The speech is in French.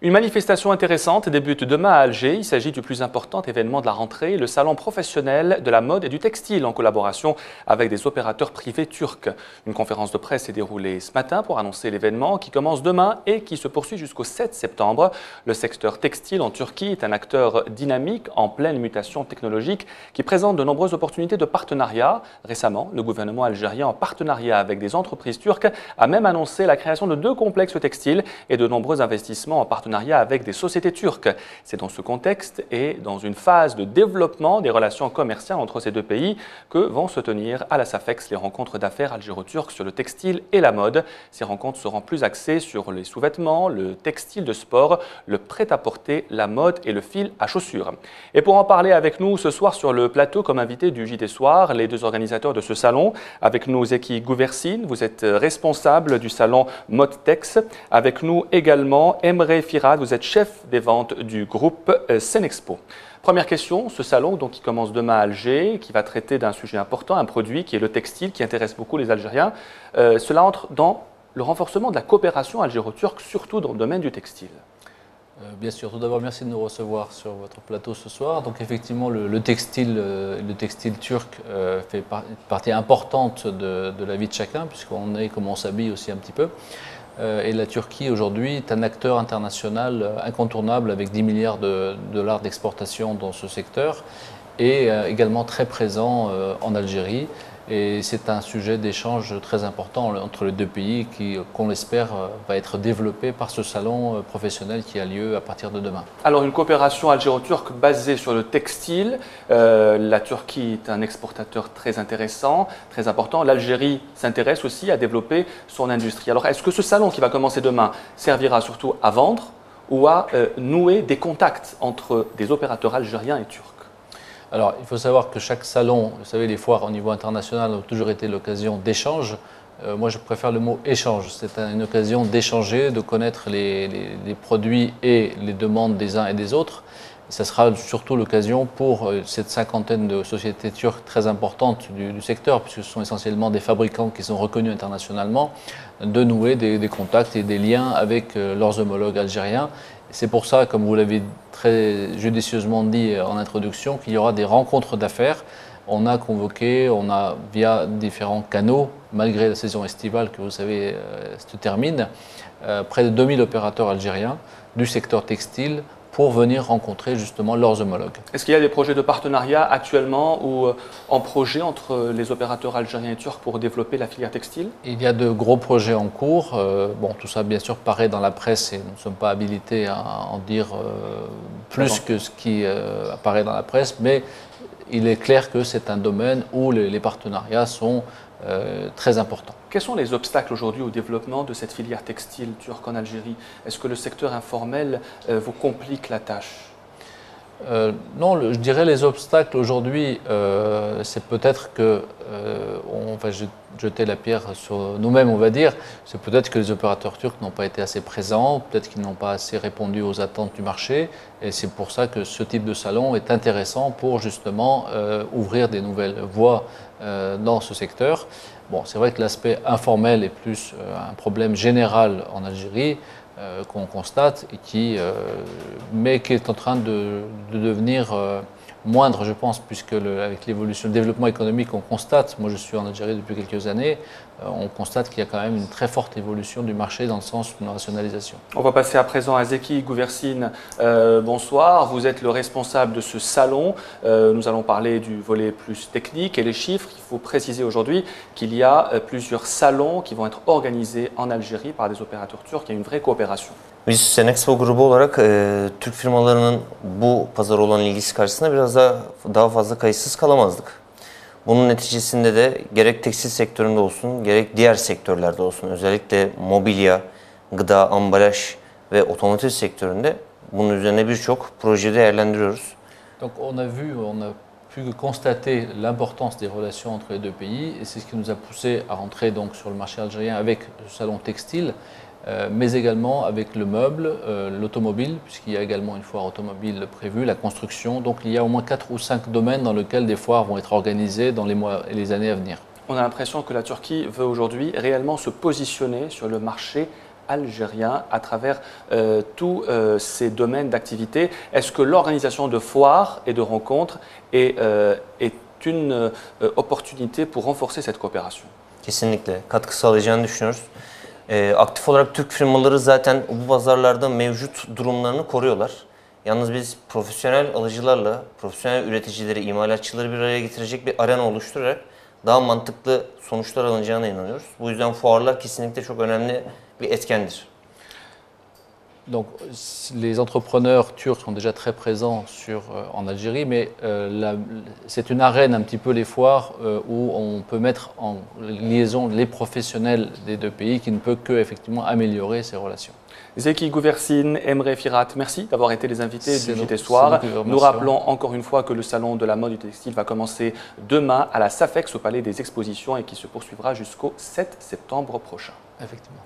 Une manifestation intéressante débute demain à Alger. Il s'agit du plus important événement de la rentrée, le salon professionnel de la mode et du textile en collaboration avec des opérateurs privés turcs. Une conférence de presse s'est déroulée ce matin pour annoncer l'événement qui commence demain et qui se poursuit jusqu'au 7 septembre. Le secteur textile en Turquie est un acteur dynamique en pleine mutation technologique qui présente de nombreuses opportunités de partenariat. Récemment, le gouvernement algérien, en partenariat avec des entreprises turques, a même annoncé la création de 2 complexes textiles et de nombreux investissements en partenariat avec des sociétés turques. C'est dans ce contexte et dans une phase de développement des relations commerciales entre ces deux pays que vont se tenir à la SAFEX les rencontres d'affaires algéro-turques sur le textile et la mode. Ces rencontres seront plus axées sur les sous-vêtements, le textile de sport, le prêt-à-porter, la mode et le fil à chaussures. Et pour en parler avec nous ce soir sur le plateau comme invité du JT Soir, les 2 organisateurs de ce salon. Avec nous Zeki Gouversine, vous êtes responsable du salon Modtex. Avec nous également Emre Firad, vous êtes chef des ventes du groupe Senexpo. Première question, ce salon qui commence demain à Alger, qui va traiter d'un sujet important, un produit qui est le textile, qui intéresse beaucoup les Algériens. Cela entre dans le renforcement de la coopération algéro-turque, surtout dans le domaine du textile. Bien sûr, tout d'abord merci de nous recevoir sur votre plateau ce soir. Donc effectivement le textile turc fait partie importante de la vie de chacun, puisqu'on est comme on s'habille aussi un petit peu. Et la Turquie aujourd'hui est un acteur international incontournable avec 10 milliards de dollars d'exportation dans ce secteur et également très présent en Algérie. Et c'est un sujet d'échange très important entre les 2 pays qui, qu'on l'espère, va être développé par ce salon professionnel qui a lieu à partir de demain. Alors une coopération algéro-turque basée sur le textile. La Turquie est un exportateur très intéressant, très important. L'Algérie s'intéresse aussi à développer son industrie. Alors est-ce que ce salon qui va commencer demain servira surtout à vendre ou à nouer des contacts entre des opérateurs algériens et turcs ? Alors, il faut savoir que chaque salon, vous savez, les foires au niveau international ont toujours été l'occasion d'échanges. Moi, je préfère le mot échange. C'est une occasion d'échanger, de connaître les produits et les demandes des uns et des autres. Et ça sera surtout l'occasion pour cette 50aine de sociétés turques très importantes du secteur, puisque ce sont essentiellement des fabricants qui sont reconnus internationalement, de nouer des contacts et des liens avec leurs homologues algériens. C'est pour ça, comme vous l'avez très judicieusement dit en introduction, qu'il y aura des rencontres d'affaires. On a convoqué, via différents canaux, malgré la saison estivale que vous savez se termine, près de 2000 opérateurs algériens du secteur textile pour venir rencontrer justement leurs homologues. Est-ce qu'il y a des projets de partenariat actuellement ou en projet entre les opérateurs algériens et turcs pour développer la filière textile ? Il y a de gros projets en cours. Bon, tout ça bien sûr paraît dans la presse et nous ne sommes pas habilités à en dire plus que ce qui apparaît dans la presse, mais il est clair que c'est un domaine où les partenariats sont très importants. Quels sont les obstacles aujourd'hui au développement de cette filière textile turque en Algérie? Est-ce que le secteur informel vous complique la tâche? Non, je dirais les obstacles aujourd'hui, c'est peut-être que on va jeter la pierre sur nous-mêmes, on va dire. C'est peut-être que les opérateurs turcs n'ont pas été assez présents, peut-être qu'ils n'ont pas assez répondu aux attentes du marché. Et c'est pour ça que ce type de salon est intéressant pour justement ouvrir des nouvelles voies dans ce secteur. Bon, c'est vrai que l'aspect informel est plus un problème général en Algérie. Qu'on constate et mais qui est en train de devenir moindre, je pense, puisque avec l'évolution, le développement économique, on constate, moi je suis en Algérie depuis quelques années, on constate qu'il y a quand même une très forte évolution du marché dans le sens d'une rationalisation. On va passer à présent à Zeki Gouversine. Bonsoir, vous êtes le responsable de ce salon. Nous allons parler du volet plus technique et les chiffres. Il faut préciser aujourd'hui qu'il y a plusieurs salons qui vont être organisés en Algérie par des opérateurs turcs. Il y a une vraie coopération. Biz Senexpo grubu olarak Türk firmalarının bu pazar olan ilgisi karşısında biraz daha fazla kayıtsız kalamazdık. Bunun neticesinde de gerek tekstil sektöründe olsun, gerek diğer sektörlerde olsun, özellikle mobilya, gıda, ambalaj ve otomotiv sektöründe bunun üzerine birçok proje değerlendiriyoruz. Donc on a pu constater l'importance des relations entre les 2 pays et c'est ce qui nous a poussé à rentrer donc sur le marché algérien avec le salon textile. Mais également avec le meuble, l'automobile, puisqu'il y a également une foire automobile prévue, la construction. Donc il y a au moins 4 ou 5 domaines dans lesquels des foires vont être organisées dans les mois et les années à venir. On a l'impression que la Turquie veut aujourd'hui réellement se positionner sur le marché algérien à travers tous ces domaines d'activité. Est-ce que l'organisation de foires et de rencontres est une opportunité pour renforcer cette coopération? Kesinlikle katkı sağlayacağını düşünüyoruz. Aktif olarak Türk firmaları zaten bu pazarlarda mevcut durumlarını koruyorlar. Yalnız biz profesyonel alıcılarla, profesyonel üreticileri, imalatçıları bir araya getirecek bir arena oluşturarak daha mantıklı sonuçlar alınacağına inanıyoruz. Bu yüzden fuarlar kesinlikle çok önemli bir etkendir. Donc, les entrepreneurs turcs sont déjà très présents en Algérie, mais c'est une arène un petit peu les foires où on peut mettre en liaison les professionnels des deux pays qui ne peut que effectivement améliorer ces relations. Zeki Gouversine, Emre Firat, merci d'avoir été les invités du JT Soir. Nous rappelons encore une fois que le salon de la mode du textile va commencer demain à la SAFEX au Palais des Expositions et qui se poursuivra jusqu'au 7 septembre prochain. Effectivement.